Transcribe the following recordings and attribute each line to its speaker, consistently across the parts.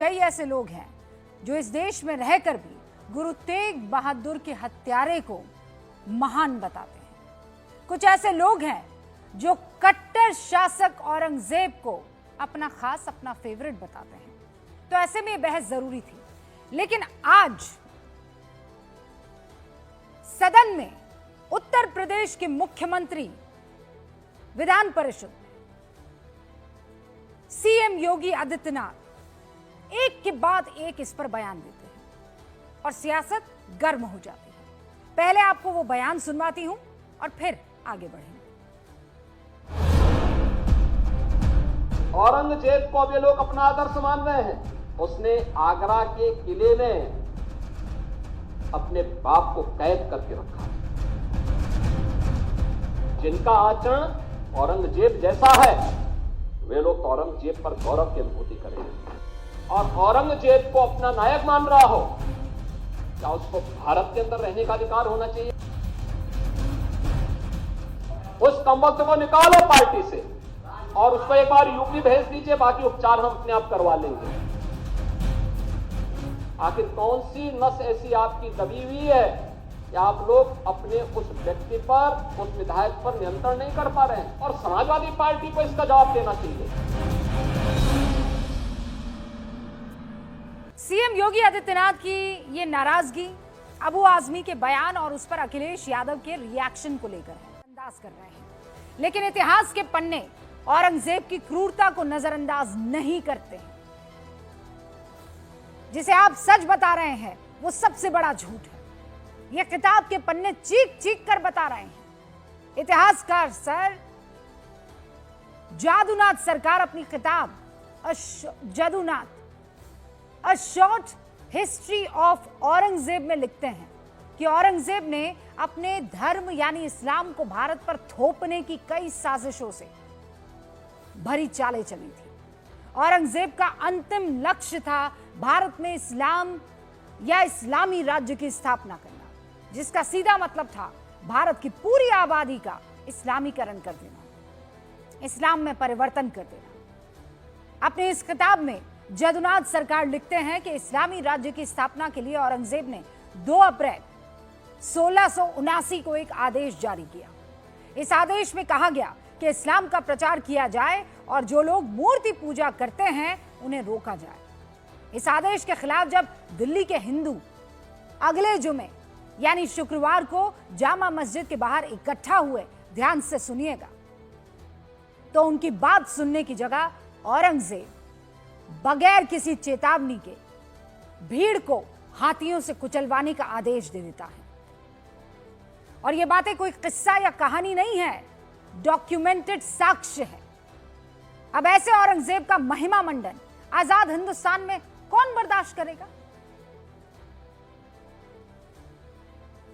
Speaker 1: कई ऐसे लोग हैं जो इस देश में रहकर भी गुरु तेग बहादुर के हत्यारे को महान बताते हैं। कुछ ऐसे लोग हैं जो कट्टर शासक औरंगजेब को अपना खास, अपना फेवरेट बताते हैं। तो ऐसे में बहस जरूरी थी, लेकिन आज सदन में उत्तर प्रदेश के मुख्यमंत्री विधान परिषद में सीएम योगी आदित्यनाथ एक के बाद एक इस पर बयान देते हैं और सियासत गर्म हो जाती है। पहले आपको वो बयान सुनवाती हूं और फिर आगे बढ़ेंगे।
Speaker 2: औरंगजेब को अब ये लोग अपना आदर्श मान रहे हैं। उसने आगरा के किले में अपने बाप को कैद करके रखा। जिनका आचरण औरंगजेब जैसा है, वे लोग औरंगजेब पर गौरव की अनुभूति करेंगे। और औरंगजेब को अपना नायक मान रहा हो, क्या उसको भारत के अंदर रहने का अधिकार होना चाहिए? उस कमबख्त को निकालो पार्टी से और उसको एक बार यूपी भेज दीजिए, बाकी उपचार हम अपने आप करवा लेंगे। आखिर कौन सी नस ऐसी आपकी दबी हुई है कि आप लोग अपने उस व्यक्ति पर, उस विधायक पर नियंत्रण नहीं कर पा रहे हैं? और समाजवादी पार्टी को इसका जवाब देना चाहिए।
Speaker 1: सीएम योगी आदित्यनाथ की ये नाराजगी अबू आजमी के बयान और उस पर अखिलेश यादव के रिएक्शन को लेकर है। अंदाज कर रहे हैं, लेकिन इतिहास के पन्ने औरंगजेब की क्रूरता को नजरअंदाज नहीं करते हैं। जिसे आप सच बता रहे हैं वो सबसे बड़ा झूठ है। ये किताब के पन्ने चीख चीख कर बता रहे हैं। इतिहासकार सर जादूनाथ सरकार अपनी किताब Jadunath a short history of Aurangzeb में लिखते हैं कि औरंगजेब ने अपने धर्म यानी इस्लाम को भारत पर थोपने की कई साजिशों से भरी चालें चली थी। औरंगजेब का अंतिम लक्ष्य था भारत में इस्लाम या इस्लामी राज्य की स्थापना करना, जिसका सीधा मतलब था भारत की पूरी आबादी का इस्लामीकरण कर देना, इस्लाम में परिवर्तन कर देना। अपनी इस किताब में जादूनाथ सरकार लिखते हैं कि इस्लामी राज्य की स्थापना के लिए औरंगजेब ने 2 अप्रैल 1679 को एक आदेश जारी किया। इस आदेश में कहा गया कि इस्लाम का प्रचार किया जाए और जो लोग मूर्ति पूजा करते हैं उन्हें रोका जाए। इस आदेश के खिलाफ जब दिल्ली के हिंदू अगले जुमे यानी शुक्रवार को जामा मस्जिद के बाहर इकट्ठा हुए, ध्यान से सुनिएगा, तो उनकी बात सुनने की जगह औरंगजेब बगैर किसी चेतावनी के भीड़ को हाथियों से कुचलवाने का आदेश दे देता है। और ये बातें कोई किस्सा या कहानी नहीं है, डॉक्यूमेंटेड साक्ष्य है। अब ऐसे औरंगजेब का महिमा मंडन आजाद हिंदुस्तान में कौन बर्दाश्त करेगा?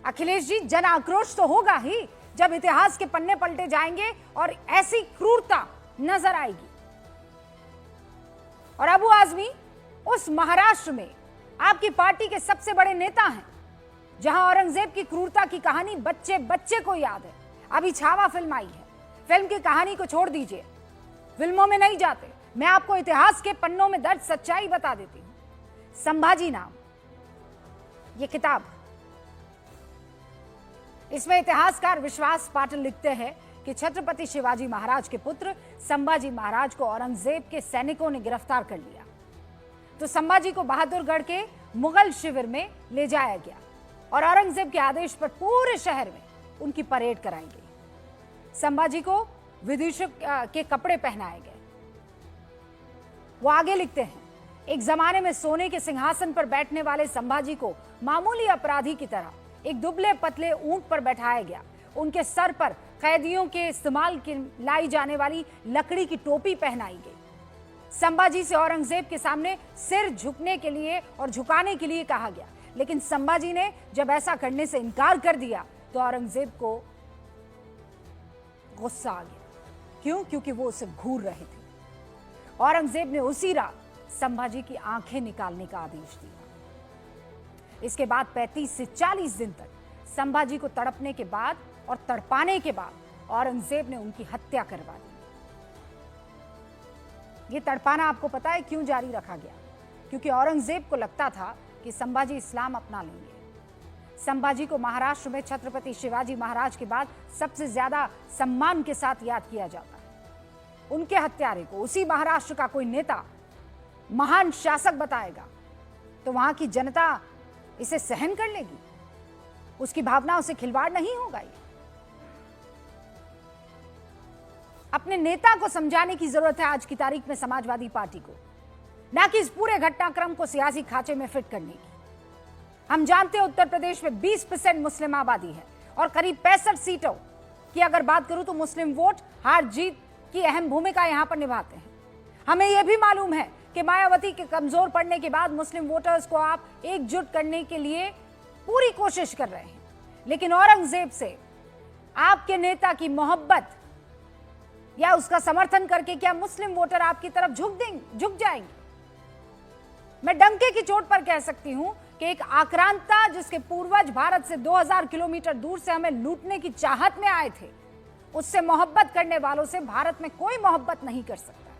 Speaker 1: अखिलेश जी, जन आक्रोश तो होगा ही जब इतिहास के पन्ने पलटे जाएंगे और ऐसी क्रूरता नजर आएगी। और अबू आजमी उस महाराष्ट्र में आपकी पार्टी के सबसे बड़े नेता हैं, जहां औरंगजेब की क्रूरता की कहानी बच्चे बच्चे को याद है। अभी छावा फिल्म आई है, फिल्म की कहानी को छोड़ दीजिए, फिल्मों में नहीं जाते, मैं आपको इतिहास के पन्नों में दर्ज सच्चाई बता देती हूं। संभाजी नाम ये किताब, इसमें इतिहासकार विश्वास पाटिल लिखते हैं कि छत्रपति शिवाजी महाराज के पुत्र संभाजी महाराज को औरंगजेब के सैनिकों ने गिरफ्तार कर लिया। तो संभाजी को बहादुरगढ़ के मुगल शिविर में ले जाया गया और औरंगजेब के आदेश पर पूरे शहर में उनकी परेड कराई गई। संभाजी को विदूषक के कपड़े पहनाए गए। वो आगे लिखते हैं, एक जमाने में सोने के सिंहासन पर बैठने वाले संभाजी को मामूली अपराधी की तरह एक दुबले पतले ऊंट पर बैठाया गया। उनके सर पर कैदियों के इस्तेमाल की लाई जाने वाली लकड़ी की टोपी पहनाई गई। संभाजी से औरंगजेब के सामने सिर झुकने के लिए और झुकाने के लिए कहा गया, लेकिन संभाजी ने जब ऐसा करने से इनकार कर दिया तो औरंगजेब को गुस्सा आ गया। क्यों? क्योंकि वो उसे घूर रहे थे। औरंगजेब ने उसी रात संभाजी की आंखें निकालने का आदेश दिया। इसके बाद 35 से 40 दिन तक संभाजी को तड़पने के बाद और तड़पाने के बाद औरंगजेब ने उनकी हत्या करवा दी। ये तड़पाना आपको पता है क्यों जारी रखा गया? क्योंकि औरंगजेब को लगता था कि संभाजी इस्लाम अपना लेंगे। संभाजी को महाराष्ट्र में छत्रपति शिवाजी महाराज के बाद सबसे ज्यादा सम्मान के साथ याद किया जाता है। उनके हत्यारे को उसी महाराष्ट्र का कोई नेता महान शासक बताएगा तो वहां की जनता इसे सहन कर लेगी? उसकी भावनाओं से खिलवाड़ नहीं होगा ये। अपने नेता को समझाने की जरूरत है आज की तारीख में समाजवादी पार्टी को, ना कि इस पूरे घटनाक्रम को सियासी खांचे में फिट करने की। हम जानते हैं उत्तर प्रदेश में 20% मुस्लिम आबादी है और करीब 65 सीटों की अगर बात करूं तो मुस्लिम वोट हार जीत की अहम भूमिका यहां पर निभाते हैं। हमें यह भी मालूम है कि मायावती के कमजोर पड़ने के बाद मुस्लिम वोटर्स को आप एकजुट करने के लिए पूरी कोशिश कर रहे हैं, लेकिन औरंगजेब से आपके नेता की मोहब्बत या उसका समर्थन करके क्या मुस्लिम वोटर आपकी तरफ झुक जाएंगे? मैं डंके की चोट पर कह सकती हूं कि एक आक्रांता जिसके पूर्वज भारत से 2000 किलोमीटर दूर से हमें लूटने की चाहत में आए थे, उससे मोहब्बत करने वालों से भारत में कोई मोहब्बत नहीं कर सकता है।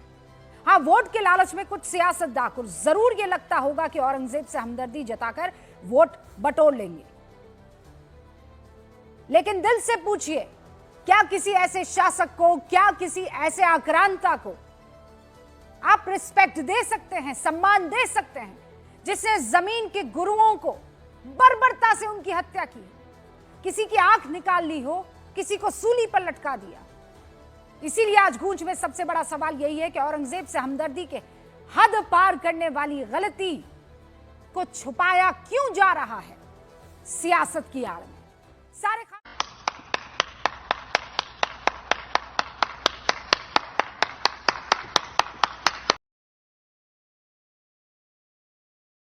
Speaker 1: हाँ, वोट के लालच में कुछ सियासतदान को जरूर ये लगता होगा कि औरंगजेब से हमदर्दी जताकर वोट बटोर लेंगे, लेकिन दिल से पूछिए, क्या किसी ऐसे शासक को, क्या किसी ऐसे आक्रांता को आप रिस्पेक्ट दे सकते हैं, सम्मान दे सकते हैं, जिसने जमीन के गुरुओं को बर्बरता से उनकी हत्या की, किसी की आंख निकाल ली हो, किसी को सूली पर लटका दिया? इसीलिए आज गूंज में सबसे बड़ा सवाल यही है कि औरंगजेब से हमदर्दी के हद पार करने वाली गलती को छुपाया क्यों जा रहा है सियासत की आड़ में? सारे